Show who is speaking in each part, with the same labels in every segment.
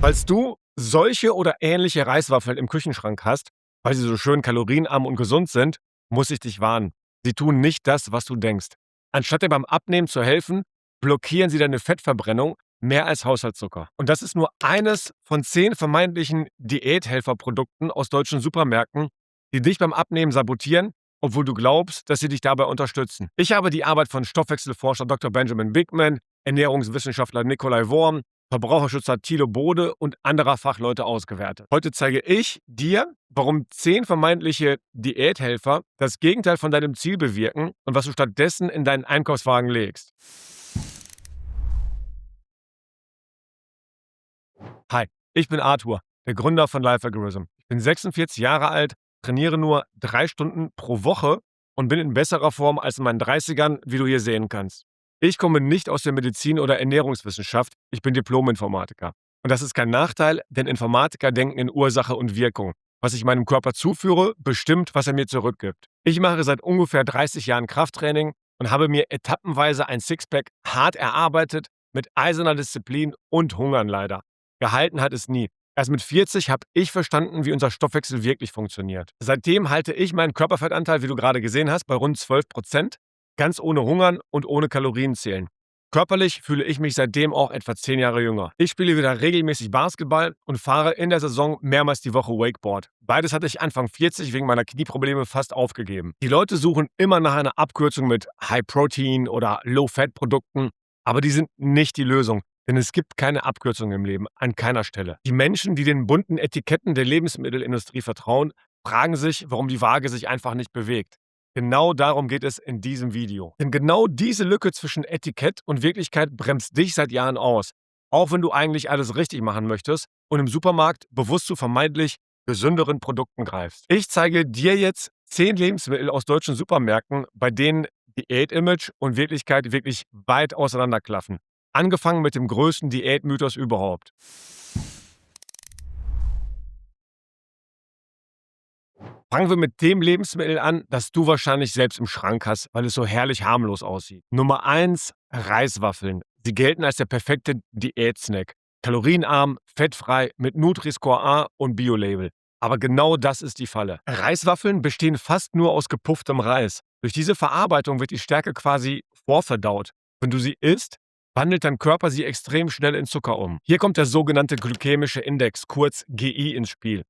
Speaker 1: Falls du solche oder ähnliche Reiswaffeln im Küchenschrank hast, weil sie so schön kalorienarm und gesund sind, muss ich dich warnen. Sie tun nicht das, was du denkst. Anstatt dir beim Abnehmen zu helfen, blockieren sie deine Fettverbrennung mehr als Haushaltszucker. Und das ist nur eines von 10 vermeintlichen Diäthelferprodukten aus deutschen Supermärkten, die dich beim Abnehmen sabotieren, obwohl du glaubst, dass sie dich dabei unterstützen. Ich habe die Arbeit von Stoffwechselforscher Dr. Benjamin Bigman, Ernährungswissenschaftler Nikolai Worm, Verbraucherschützer Thilo Bode und anderer Fachleute ausgewertet. Heute zeige ich dir, warum 10 vermeintliche Diäthelfer das Gegenteil von deinem Ziel bewirken und was du stattdessen in deinen Einkaufswagen legst. Hi, ich bin Arthur, der Gründer von Life Algorithm. Ich bin 46 Jahre alt, trainiere nur 3 Stunden pro Woche und bin in besserer Form als in meinen 30ern, wie du hier sehen kannst. Ich komme nicht aus der Medizin oder Ernährungswissenschaft, ich bin Diplom-Informatiker. Und das ist kein Nachteil, denn Informatiker denken in Ursache und Wirkung. Was ich meinem Körper zuführe, bestimmt, was er mir zurückgibt. Ich mache seit ungefähr 30 Jahren Krafttraining und habe mir etappenweise ein Sixpack hart erarbeitet, mit eiserner Disziplin und Hungern leider. Gehalten hat es nie. Erst mit 40 habe ich verstanden, wie unser Stoffwechsel wirklich funktioniert. Seitdem halte ich meinen Körperfettanteil, wie du gerade gesehen hast, bei rund 12%, ganz ohne Hungern und ohne Kalorienzählen. Körperlich fühle ich mich seitdem auch etwa 10 Jahre jünger. Ich spiele wieder regelmäßig Basketball und fahre in der Saison mehrmals die Woche Wakeboard. Beides hatte ich Anfang 40 wegen meiner Knieprobleme fast aufgegeben. Die Leute suchen immer nach einer Abkürzung mit High-Protein- oder Low-Fat-Produkten, aber die sind nicht die Lösung. Denn es gibt keine Abkürzung im Leben, an keiner Stelle. Die Menschen, die den bunten Etiketten der Lebensmittelindustrie vertrauen, fragen sich, warum die Waage sich einfach nicht bewegt. Genau darum geht es in diesem Video. Denn genau diese Lücke zwischen Etikett und Wirklichkeit bremst dich seit Jahren aus. Auch wenn du eigentlich alles richtig machen möchtest und im Supermarkt bewusst zu vermeintlich gesünderen Produkten greifst. Ich zeige dir jetzt 10 Lebensmittel aus deutschen Supermärkten, bei denen Diät-Image und Wirklichkeit wirklich weit auseinanderklaffen. Angefangen mit dem größten Diätmythos überhaupt. Fangen wir mit dem Lebensmittel an, das du wahrscheinlich selbst im Schrank hast, weil es so herrlich harmlos aussieht. Nummer 1: Reiswaffeln. Sie gelten als der perfekte Diätsnack. Kalorienarm, fettfrei, mit Nutri-Score A und Bio-Label. Aber genau das ist die Falle. Reiswaffeln bestehen fast nur aus gepufftem Reis. Durch diese Verarbeitung wird die Stärke quasi vorverdaut. Wenn du sie isst, wandelt dein Körper sie extrem schnell in Zucker um. Hier kommt der sogenannte glykämische Index, kurz GI, ins Spiel.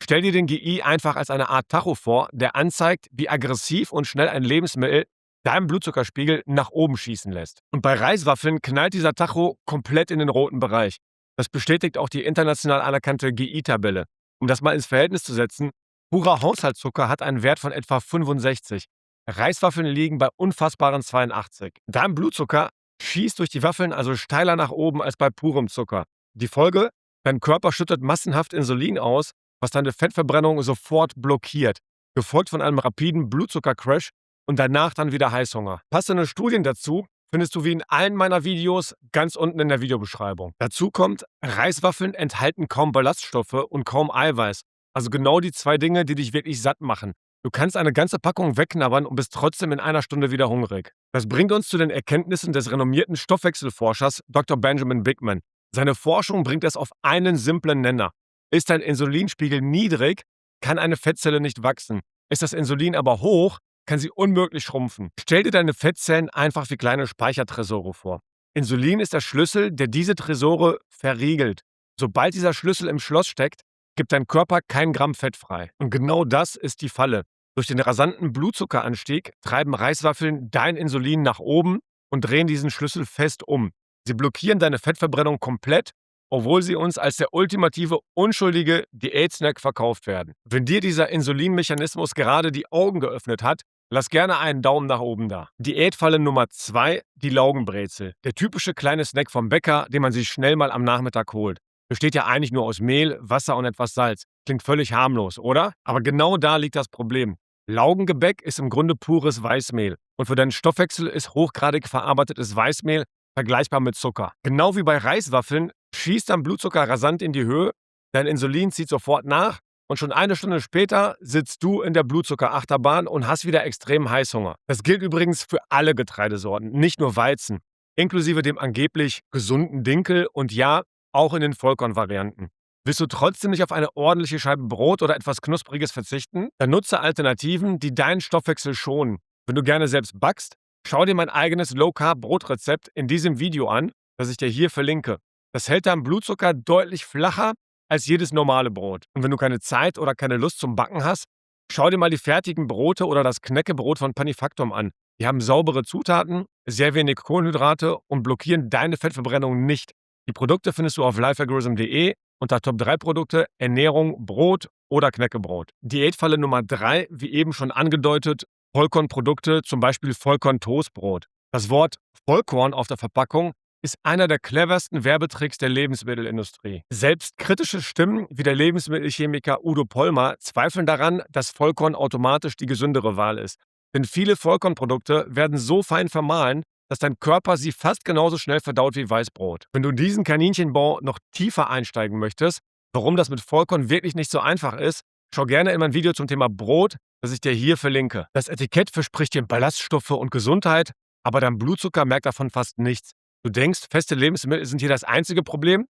Speaker 1: Stell dir den GI einfach als eine Art Tacho vor, der anzeigt, wie aggressiv und schnell ein Lebensmittel deinen Blutzuckerspiegel nach oben schießen lässt. Und bei Reiswaffeln knallt dieser Tacho komplett in den roten Bereich. Das bestätigt auch die international anerkannte GI-Tabelle. Um das mal ins Verhältnis zu setzen, purer Haushaltszucker hat einen Wert von etwa 65. Reiswaffeln liegen bei unfassbaren 82. Dein Blutzucker schießt durch die Waffeln also steiler nach oben als bei purem Zucker. Die Folge? Dein Körper schüttet massenhaft Insulin aus, was deine Fettverbrennung sofort blockiert, gefolgt von einem rapiden Blutzuckercrash und danach dann wieder Heißhunger. Passende Studien dazu findest du wie in allen meiner Videos ganz unten in der Videobeschreibung. Dazu kommt, Reiswaffeln enthalten kaum Ballaststoffe und kaum Eiweiß. Also genau die 2 Dinge, die dich wirklich satt machen. Du kannst eine ganze Packung wegknabbern und bist trotzdem in einer Stunde wieder hungrig. Das bringt uns zu den Erkenntnissen des renommierten Stoffwechselforschers Dr. Benjamin Bigman. Seine Forschung bringt es auf einen simplen Nenner. Ist dein Insulinspiegel niedrig, kann eine Fettzelle nicht wachsen. Ist das Insulin aber hoch, kann sie unmöglich schrumpfen. Stell dir deine Fettzellen einfach wie kleine Speichertresore vor. Insulin ist der Schlüssel, der diese Tresore verriegelt. Sobald dieser Schlüssel im Schloss steckt, gibt dein Körper kein Gramm Fett frei. Und genau das ist die Falle. Durch den rasanten Blutzuckeranstieg treiben Reiswaffeln dein Insulin nach oben und drehen diesen Schlüssel fest um. Sie blockieren deine Fettverbrennung komplett, obwohl sie uns als der ultimative, unschuldige Diätsnack verkauft werden. Wenn dir dieser Insulinmechanismus gerade die Augen geöffnet hat, lass gerne einen Daumen nach oben da. Diätfalle Nummer 2: die Laugenbrezel. Der typische kleine Snack vom Bäcker, den man sich schnell mal am Nachmittag holt. Besteht ja eigentlich nur aus Mehl, Wasser und etwas Salz. Klingt völlig harmlos, oder? Aber genau da liegt das Problem. Laugengebäck ist im Grunde pures Weißmehl. Und für deinen Stoffwechsel ist hochgradig verarbeitetes Weißmehl vergleichbar mit Zucker. Genau wie bei Reiswaffeln schießt dein Blutzucker rasant in die Höhe, dein Insulin zieht sofort nach und schon eine Stunde später sitzt du in der Blutzuckerachterbahn und hast wieder extremen Heißhunger. Das gilt übrigens für alle Getreidesorten, nicht nur Weizen, inklusive dem angeblich gesunden Dinkel und ja, auch in den Vollkornvarianten. Willst du trotzdem nicht auf eine ordentliche Scheibe Brot oder etwas Knuspriges verzichten? Dann nutze Alternativen, die deinen Stoffwechsel schonen. Wenn du gerne selbst backst, schau dir mein eigenes Low-Carb-Brotrezept in diesem Video an, das ich dir hier verlinke. Das hält deinen Blutzucker deutlich flacher als jedes normale Brot. Und wenn du keine Zeit oder keine Lust zum Backen hast, schau dir mal die fertigen Brote oder das Knäckebrot von Panifactum an. Die haben saubere Zutaten, sehr wenig Kohlenhydrate und blockieren deine Fettverbrennung nicht. Die Produkte findest du auf lifealgorithm.de unter Top 3 Produkte, Ernährung, Brot oder Knäckebrot. Diätfalle Nummer 3, wie eben schon angedeutet, Vollkornprodukte, zum Beispiel Vollkorn-Toastbrot. Das Wort Vollkorn auf der Verpackung ist einer der cleversten Werbetricks der Lebensmittelindustrie. Selbst kritische Stimmen wie der Lebensmittelchemiker Udo Pollmer zweifeln daran, dass Vollkorn automatisch die gesündere Wahl ist. Denn viele Vollkornprodukte werden so fein vermahlen, dass dein Körper sie fast genauso schnell verdaut wie Weißbrot. Wenn du diesen Kaninchenbau noch tiefer einsteigen möchtest, warum das mit Vollkorn wirklich nicht so einfach ist, schau gerne in mein Video zum Thema Brot, das ich dir hier verlinke. Das Etikett verspricht dir Ballaststoffe und Gesundheit, aber dein Blutzucker merkt davon fast nichts. Du denkst, feste Lebensmittel sind hier das einzige Problem?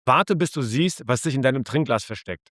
Speaker 1: Warte, bis du siehst, was sich in deinem Trinkglas versteckt.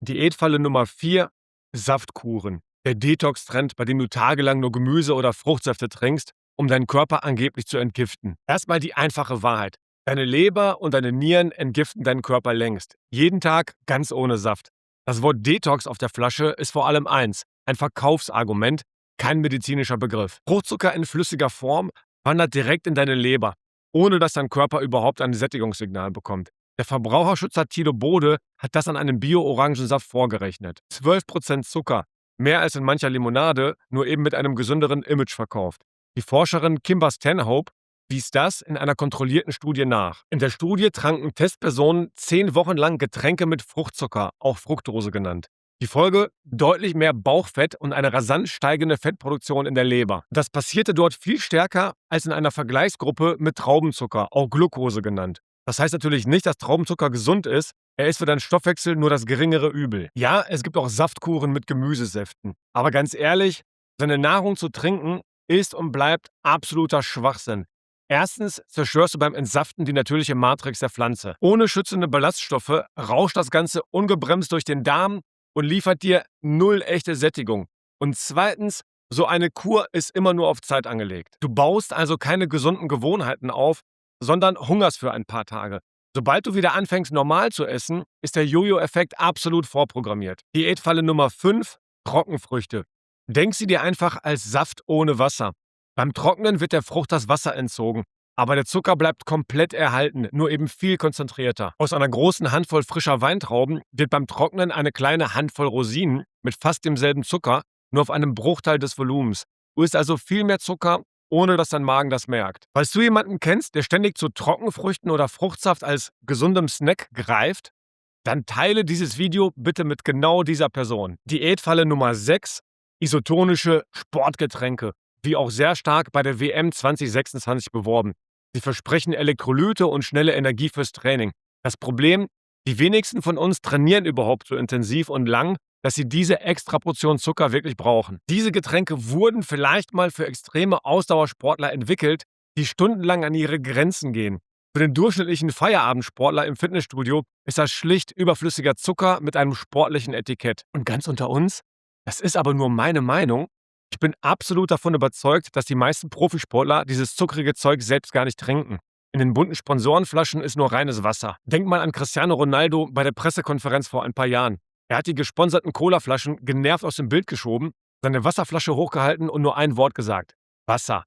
Speaker 1: Diätfalle Nummer 4: Saftkuren. Der Detox-Trend, bei dem du tagelang nur Gemüse oder Fruchtsäfte trinkst, um deinen Körper angeblich zu entgiften. Erstmal die einfache Wahrheit. Deine Leber und deine Nieren entgiften deinen Körper längst. Jeden Tag ganz ohne Saft. Das Wort Detox auf der Flasche ist vor allem eins: ein Verkaufsargument, kein medizinischer Begriff. Fruchtzucker in flüssiger Form wandert direkt in deine Leber, ohne dass dein Körper überhaupt ein Sättigungssignal bekommt. Der Verbraucherschützer Thilo Bode hat das an einem Bio-Orangensaft vorgerechnet. 12% Zucker, mehr als in mancher Limonade, nur eben mit einem gesünderen Image verkauft. Die Forscherin Kimber Stanhope wies das in einer kontrollierten Studie nach. In der Studie tranken Testpersonen 10 Wochen lang Getränke mit Fruchtzucker, auch Fructose genannt. Die Folge: deutlich mehr Bauchfett und eine rasant steigende Fettproduktion in der Leber. Das passierte dort viel stärker als in einer Vergleichsgruppe mit Traubenzucker, auch Glucose genannt. Das heißt natürlich nicht, dass Traubenzucker gesund ist. Er ist für deinen Stoffwechsel nur das geringere Übel. Ja, es gibt auch Saftkuren mit Gemüsesäften. Aber ganz ehrlich, seine Nahrung zu trinken ist und bleibt absoluter Schwachsinn. Erstens zerstörst du beim Entsaften die natürliche Matrix der Pflanze. Ohne schützende Ballaststoffe rauscht das Ganze ungebremst durch den Darm und liefert dir null echte Sättigung. Und zweitens, so eine Kur ist immer nur auf Zeit angelegt. Du baust also keine gesunden Gewohnheiten auf, sondern hungerst für ein paar Tage. Sobald du wieder anfängst, normal zu essen, ist der Jojo-Effekt absolut vorprogrammiert. Diätfalle Nummer 5: Trockenfrüchte. Denk sie dir einfach als Saft ohne Wasser. Beim Trocknen wird der Frucht das Wasser entzogen, aber der Zucker bleibt komplett erhalten, nur eben viel konzentrierter. Aus einer großen Handvoll frischer Weintrauben wird beim Trocknen eine kleine Handvoll Rosinen mit fast demselben Zucker, nur auf einem Bruchteil des Volumens. Du isst also viel mehr Zucker, ohne dass dein Magen das merkt. Falls du jemanden kennst, der ständig zu Trockenfrüchten oder Fruchtsaft als gesundem Snack greift, dann teile dieses Video bitte mit genau dieser Person. Diätfalle Nummer 6: Isotonische Sportgetränke, wie auch sehr stark bei der WM 2026 beworben. Sie versprechen Elektrolyte und schnelle Energie fürs Training. Das Problem: die wenigsten von uns trainieren überhaupt so intensiv und lang, dass sie diese extra Portion Zucker wirklich brauchen. Diese Getränke wurden vielleicht mal für extreme Ausdauersportler entwickelt, die stundenlang an ihre Grenzen gehen. Für den durchschnittlichen Feierabendsportler im Fitnessstudio ist das schlicht überflüssiger Zucker mit einem sportlichen Etikett. Und ganz unter uns, das ist aber nur meine Meinung. Ich bin absolut davon überzeugt, dass die meisten Profisportler dieses zuckrige Zeug selbst gar nicht trinken. In den bunten Sponsorenflaschen ist nur reines Wasser. Denk mal an Cristiano Ronaldo bei der Pressekonferenz vor ein paar Jahren. Er hat die gesponserten Colaflaschen genervt aus dem Bild geschoben, seine Wasserflasche hochgehalten und nur ein Wort gesagt: Wasser.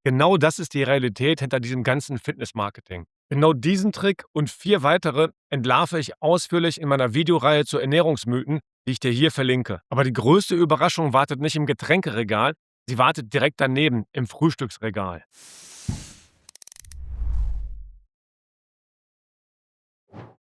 Speaker 1: Genau das ist die Realität hinter diesem ganzen Fitnessmarketing. Genau diesen Trick und 4 weitere entlarve ich ausführlich in meiner Videoreihe zu Ernährungsmythen, die ich dir hier verlinke. Aber die größte Überraschung wartet nicht im Getränkeregal, sie wartet direkt daneben, im Frühstücksregal.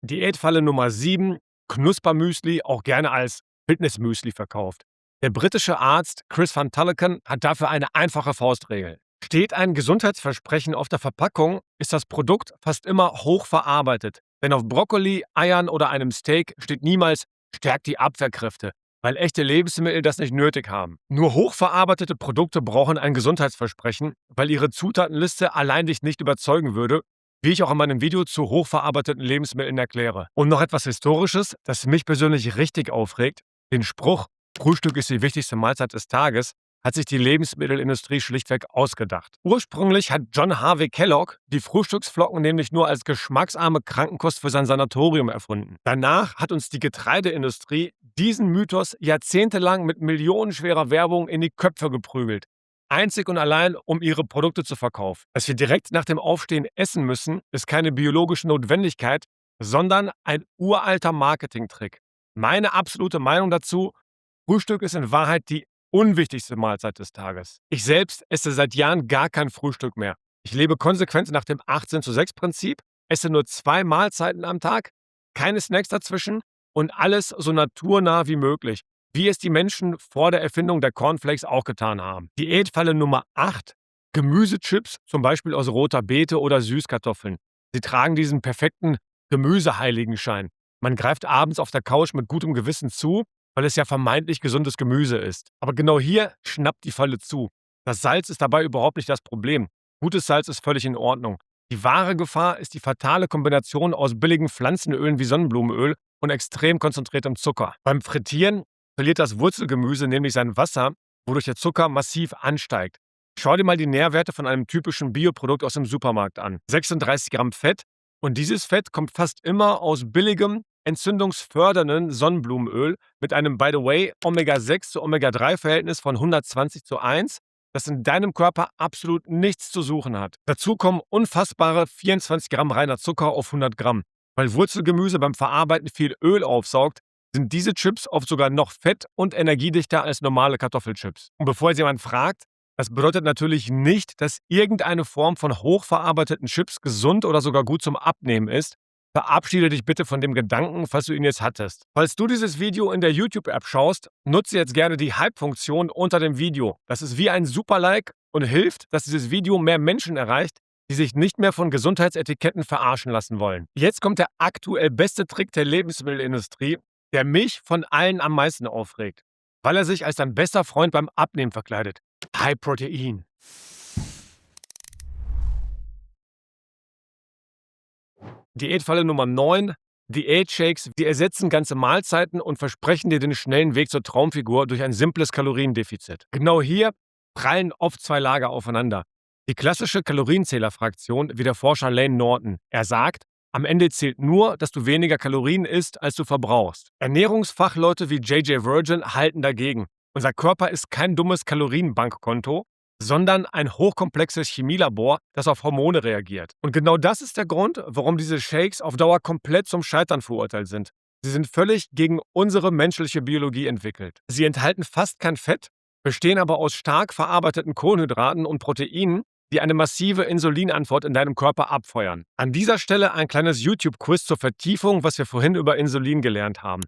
Speaker 1: Diätfalle Nummer 7: Knuspermüsli, auch gerne als Fitnessmüsli verkauft. Der britische Arzt Chris van Tulleken hat dafür eine einfache Faustregel. Steht ein Gesundheitsversprechen auf der Verpackung, ist das Produkt fast immer hoch verarbeitet. Denn auf Brokkoli, Eiern oder einem Steak steht niemals: stärkt die Abwehrkräfte, weil echte Lebensmittel das nicht nötig haben. Nur hochverarbeitete Produkte brauchen ein Gesundheitsversprechen, weil ihre Zutatenliste allein dich nicht überzeugen würde, wie ich auch in meinem Video zu hochverarbeiteten Lebensmitteln erkläre. Und noch etwas Historisches, das mich persönlich richtig aufregt: Den Spruch, Frühstück ist die wichtigste Mahlzeit des Tages, hat sich die Lebensmittelindustrie schlichtweg ausgedacht. Ursprünglich hat John Harvey Kellogg die Frühstücksflocken nämlich nur als geschmacksarme Krankenkost für sein Sanatorium erfunden. Danach hat uns die Getreideindustrie diesen Mythos jahrzehntelang mit millionenschwerer Werbung in die Köpfe geprügelt. Einzig und allein, um ihre Produkte zu verkaufen. Dass wir direkt nach dem Aufstehen essen müssen, ist keine biologische Notwendigkeit, sondern ein uralter Marketingtrick. Meine absolute Meinung dazu: Frühstück ist in Wahrheit die unwichtigste Mahlzeit des Tages. Ich selbst esse seit Jahren gar kein Frühstück mehr. Ich lebe konsequent nach dem 18:6-Prinzip, esse nur 2 Mahlzeiten am Tag, keine Snacks dazwischen und alles so naturnah wie möglich, wie es die Menschen vor der Erfindung der Cornflakes auch getan haben. Diätfalle Nummer 8: Gemüsechips, zum Beispiel aus roter Beete oder Süßkartoffeln. Sie tragen diesen perfekten Gemüseheiligenschein. Man greift abends auf der Couch mit gutem Gewissen zu, weil es ja vermeintlich gesundes Gemüse ist. Aber genau hier schnappt die Falle zu. Das Salz ist dabei überhaupt nicht das Problem. Gutes Salz ist völlig in Ordnung. Die wahre Gefahr ist die fatale Kombination aus billigen Pflanzenölen wie Sonnenblumenöl und extrem konzentriertem Zucker. Beim Frittieren verliert das Wurzelgemüse nämlich sein Wasser, wodurch der Zucker massiv ansteigt. Schau dir mal die Nährwerte von einem typischen Bioprodukt aus dem Supermarkt an. 36 Gramm Fett, und dieses Fett kommt fast immer aus billigem, entzündungsfördernden Sonnenblumenöl mit einem, by the way, Omega-6 zu Omega-3-Verhältnis von 120:1, das in deinem Körper absolut nichts zu suchen hat. Dazu kommen unfassbare 24 Gramm reiner Zucker auf 100 Gramm. Weil Wurzelgemüse beim Verarbeiten viel Öl aufsaugt, sind diese Chips oft sogar noch fett- und energiedichter als normale Kartoffelchips. Und bevor jetzt jemand fragt: Das bedeutet natürlich nicht, dass irgendeine Form von hochverarbeiteten Chips gesund oder sogar gut zum Abnehmen ist. Verabschiede dich bitte von dem Gedanken, falls du ihn jetzt hattest. Falls du dieses Video in der YouTube-App schaust, nutze jetzt gerne die Hype-Funktion unter dem Video. Das ist wie ein Super-Like und hilft, dass dieses Video mehr Menschen erreicht, die sich nicht mehr von Gesundheitsetiketten verarschen lassen wollen. Jetzt kommt der aktuell beste Trick der Lebensmittelindustrie, der mich von allen am meisten aufregt, weil er sich als dein bester Freund beim Abnehmen verkleidet: High Protein. Diätfalle Nummer 9: Diätshakes. Die ersetzen ganze Mahlzeiten und versprechen dir den schnellen Weg zur Traumfigur durch ein simples Kaloriendefizit. Genau hier prallen oft 2 Lager aufeinander. Die klassische Kalorienzählerfraktion, wie der Forscher Lane Norton. Er sagt: Am Ende zählt nur, dass du weniger Kalorien isst, als du verbrauchst. Ernährungsfachleute wie J.J. Virgin halten dagegen. Unser Körper ist kein dummes Kalorienbankkonto, sondern ein hochkomplexes Chemielabor, das auf Hormone reagiert. Und genau das ist der Grund, warum diese Shakes auf Dauer komplett zum Scheitern verurteilt sind. Sie sind völlig gegen unsere menschliche Biologie entwickelt. Sie enthalten fast kein Fett, bestehen aber aus stark verarbeiteten Kohlenhydraten und Proteinen, die eine massive Insulinantwort in deinem Körper abfeuern. An dieser Stelle ein kleines YouTube-Quiz zur Vertiefung, was wir vorhin über Insulin gelernt haben.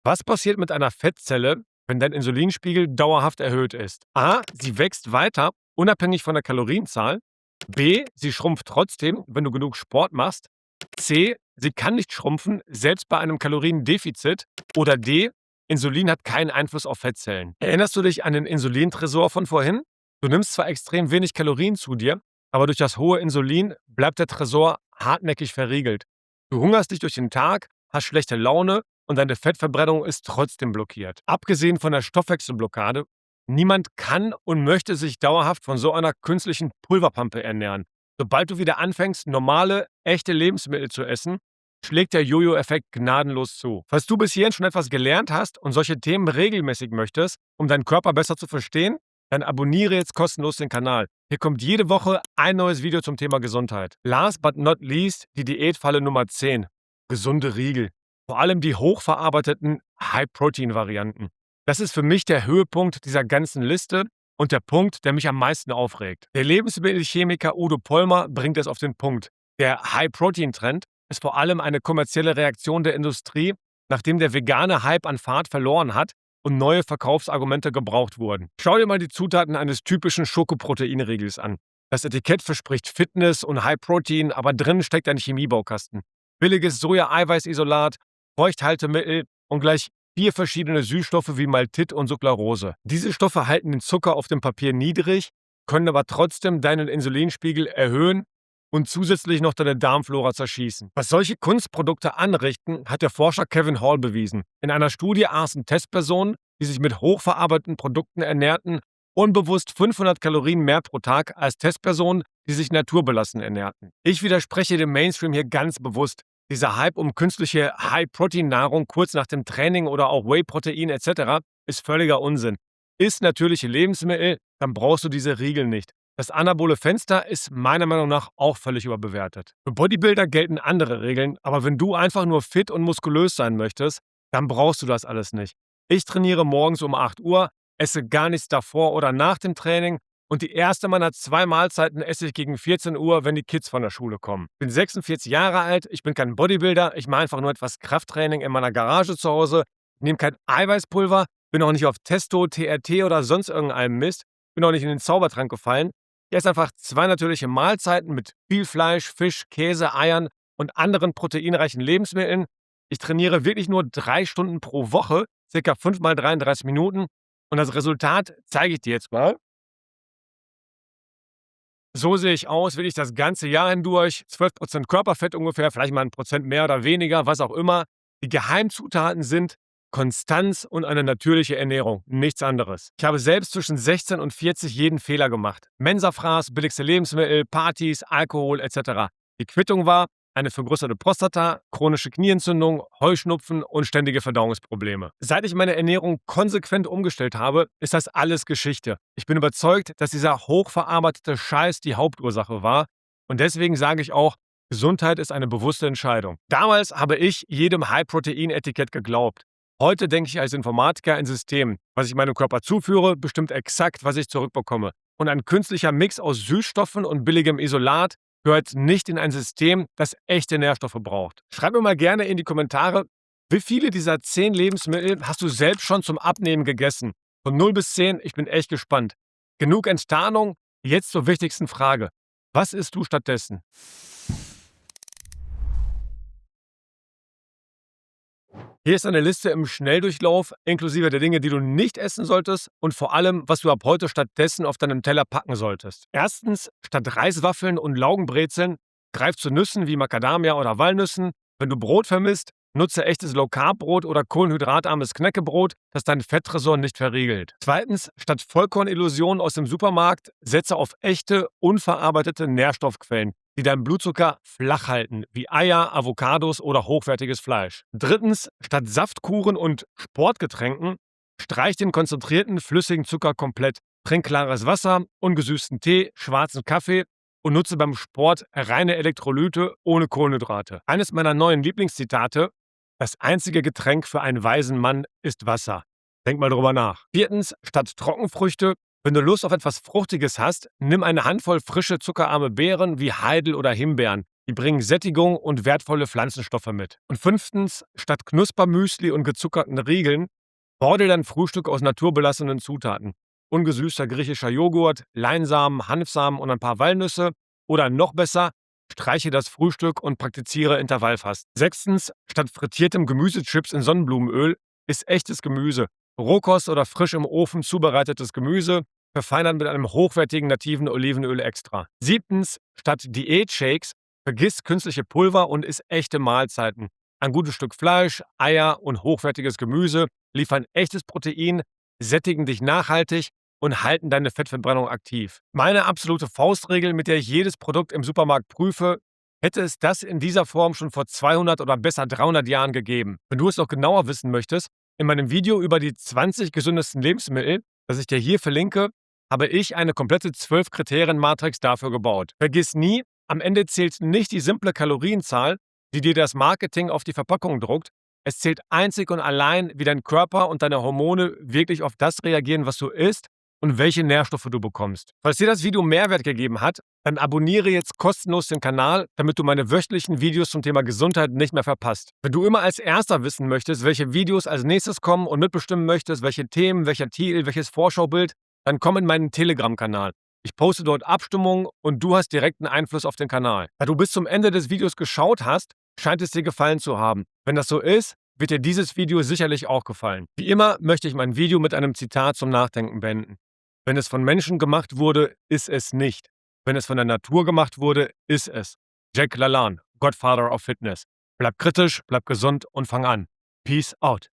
Speaker 1: Was passiert mit einer Fettzelle, wenn dein Insulinspiegel dauerhaft erhöht ist? A. Sie wächst weiter, unabhängig von der Kalorienzahl. B. Sie schrumpft trotzdem, wenn du genug Sport machst. C. Sie kann nicht schrumpfen, selbst bei einem Kaloriendefizit. Oder D. Insulin hat keinen Einfluss auf Fettzellen. Erinnerst du dich an den Insulintresor von vorhin? Du nimmst zwar extrem wenig Kalorien zu dir, aber durch das hohe Insulin bleibt der Tresor hartnäckig verriegelt. Du hungerst dich durch den Tag, hast schlechte Laune und deine Fettverbrennung ist trotzdem blockiert. Abgesehen von der Stoffwechselblockade, niemand kann und möchte sich dauerhaft von so einer künstlichen Pulverpampe ernähren. Sobald du wieder anfängst, normale, echte Lebensmittel zu essen, schlägt der Jojo-Effekt gnadenlos zu. Falls du bis hierhin schon etwas gelernt hast und solche Themen regelmäßig möchtest, um deinen Körper besser zu verstehen, dann abonniere jetzt kostenlos den Kanal. Hier kommt jede Woche ein neues Video zum Thema Gesundheit. Last but not least die Diätfalle Nummer 10: Gesunde Riegel. Vor allem die hochverarbeiteten High-Protein-Varianten. Das ist für mich der Höhepunkt dieser ganzen Liste und der Punkt, der mich am meisten aufregt. Der Lebensmittelchemiker Udo Pollmer bringt es auf den Punkt. Der High-Protein-Trend ist vor allem eine kommerzielle Reaktion der Industrie, nachdem der vegane Hype an Fahrt verloren hat und neue Verkaufsargumente gebraucht wurden. Schau dir mal die Zutaten eines typischen Schokoproteinriegels an. Das Etikett verspricht Fitness und High Protein, aber drin steckt ein Chemiebaukasten. Billiges Soja-Eiweißisolat, Feuchthaltemittel und gleich 4 verschiedene Süßstoffe wie Maltit und Sucralose. Diese Stoffe halten den Zucker auf dem Papier niedrig, können aber trotzdem deinen Insulinspiegel erhöhen und zusätzlich noch deine Darmflora zerschießen. Was solche Kunstprodukte anrichten, hat der Forscher Kevin Hall bewiesen. In einer Studie aßen Testpersonen, die sich mit hochverarbeiteten Produkten ernährten, unbewusst 500 Kalorien mehr pro Tag als Testpersonen, die sich naturbelassen ernährten. Ich widerspreche dem Mainstream hier ganz bewusst. Dieser Hype um künstliche High-Protein-Nahrung kurz nach dem Training oder auch Whey-Protein etc. ist völliger Unsinn. Iss natürliche Lebensmittel, dann brauchst du diese Riegel nicht. Das anabole Fenster ist meiner Meinung nach auch völlig überbewertet. Für Bodybuilder gelten andere Regeln, aber wenn du einfach nur fit und muskulös sein möchtest, dann brauchst du das alles nicht. Ich trainiere morgens um 8 Uhr, esse gar nichts davor oder nach dem Training und die erste meiner 2 Mahlzeiten esse ich gegen 14 Uhr, wenn die Kids von der Schule kommen. Ich bin 46 Jahre alt, ich bin kein Bodybuilder, ich mache einfach nur etwas Krafttraining in meiner Garage zu Hause, nehme kein Eiweißpulver, bin auch nicht auf Testo, TRT oder sonst irgendeinem Mist, bin auch nicht in den Zaubertrank gefallen. Ich esse einfach 2 natürliche Mahlzeiten mit viel Fleisch, Fisch, Käse, Eiern und anderen proteinreichen Lebensmitteln. Ich trainiere wirklich nur 3 Stunden pro Woche, circa 5 mal 33 Minuten. Und das Resultat zeige ich dir jetzt mal. So sehe ich aus, wirklich das ganze Jahr hindurch. 12% Körperfett ungefähr, vielleicht mal 1% mehr oder weniger, was auch immer. Die Geheimzutaten sind Konstanz und eine natürliche Ernährung, nichts anderes. Ich habe selbst zwischen 16 und 40 jeden Fehler gemacht. Mensafraß, billigste Lebensmittel, Partys, Alkohol etc. Die Quittung war eine vergrößerte Prostata, chronische Knieentzündung, Heuschnupfen und ständige Verdauungsprobleme. Seit ich meine Ernährung konsequent umgestellt habe, ist das alles Geschichte. Ich bin überzeugt, dass dieser hochverarbeitete Scheiß die Hauptursache war. Und deswegen sage ich auch, Gesundheit ist eine bewusste Entscheidung. Damals habe ich jedem High-Protein-Etikett geglaubt. Heute denke ich als Informatiker in Systemen. Was ich meinem Körper zuführe, bestimmt exakt, was ich zurückbekomme. Und ein künstlicher Mix aus Süßstoffen und billigem Isolat gehört nicht in ein System, das echte Nährstoffe braucht. Schreib mir mal gerne in die Kommentare, wie viele dieser 10 Lebensmittel hast du selbst schon zum Abnehmen gegessen? Von 0 bis 10, ich bin echt gespannt. Genug Enttarnung, jetzt zur wichtigsten Frage. Was isst du stattdessen? Hier ist eine Liste im Schnelldurchlauf, inklusive der Dinge, die du nicht essen solltest und vor allem, was du ab heute stattdessen auf deinem Teller packen solltest. Erstens, statt Reiswaffeln und Laugenbrezeln, greif zu Nüssen wie Macadamia oder Walnüssen. Wenn du Brot vermisst, nutze echtes Low-Carb-Brot oder kohlenhydratarmes Knäckebrot, das deinen Fetttresor nicht verriegelt. Zweitens, statt Vollkornillusionen aus dem Supermarkt, setze auf echte, unverarbeitete Nährstoffquellen, die deinen Blutzucker flach halten, wie Eier, Avocados oder hochwertiges Fleisch. Drittens, statt Saftkuren und Sportgetränken, streich den konzentrierten, flüssigen Zucker komplett. Trink klares Wasser, ungesüßten Tee, schwarzen Kaffee und nutze beim Sport reine Elektrolyte ohne Kohlenhydrate. Eines meiner neuen Lieblingszitate: Das einzige Getränk für einen weisen Mann ist Wasser. Denk mal drüber nach. Viertens, statt Trockenfrüchte, wenn du Lust auf etwas Fruchtiges hast, nimm eine Handvoll frische, zuckerarme Beeren wie Heidel oder Himbeeren. Die bringen Sättigung und wertvolle Pflanzenstoffe mit. Und fünftens, statt Knuspermüsli und gezuckerten Riegeln, bordel dein Frühstück aus naturbelassenen Zutaten. Ungesüßter griechischer Joghurt, Leinsamen, Hanfsamen und ein paar Walnüsse. Oder noch besser, streiche das Frühstück und praktiziere Intervallfasten. Sechstens, statt frittiertem Gemüsechips in Sonnenblumenöl, iss echtes Gemüse. Rohkost oder frisch im Ofen zubereitetes Gemüse, verfeinert mit einem hochwertigen nativen Olivenöl extra. Siebtens, statt Diätshakes, vergiss künstliche Pulver und iss echte Mahlzeiten. Ein gutes Stück Fleisch, Eier und hochwertiges Gemüse liefern echtes Protein, sättigen dich nachhaltig und halten deine Fettverbrennung aktiv. Meine absolute Faustregel, mit der ich jedes Produkt im Supermarkt prüfe: Hätte es das in dieser Form schon vor 200 oder besser 300 Jahren gegeben? Wenn du es noch genauer wissen möchtest, in meinem Video über die 20 gesündesten Lebensmittel, das ich dir hier verlinke, habe ich eine komplette 12-Kriterien-Matrix dafür gebaut. Vergiss nie, am Ende zählt nicht die simple Kalorienzahl, die dir das Marketing auf die Verpackung druckt. Es zählt einzig und allein, wie dein Körper und deine Hormone wirklich auf das reagieren, was du isst und welche Nährstoffe du bekommst. Falls dir das Video Mehrwert gegeben hat, dann abonniere jetzt kostenlos den Kanal, damit du meine wöchentlichen Videos zum Thema Gesundheit nicht mehr verpasst. Wenn du immer als Erster wissen möchtest, welche Videos als nächstes kommen und mitbestimmen möchtest, welche Themen, welcher Titel, welches Vorschaubild, dann komm in meinen Telegram-Kanal. Ich poste dort Abstimmungen und du hast direkten Einfluss auf den Kanal. Da du bis zum Ende des Videos geschaut hast, scheint es dir gefallen zu haben. Wenn das so ist, wird dir dieses Video sicherlich auch gefallen. Wie immer möchte ich mein Video mit einem Zitat zum Nachdenken beenden. Wenn es von Menschen gemacht wurde, ist es nicht. Wenn es von der Natur gemacht wurde, ist es. Jack LaLanne, Godfather of Fitness. Bleib kritisch, bleib gesund und fang an. Peace out.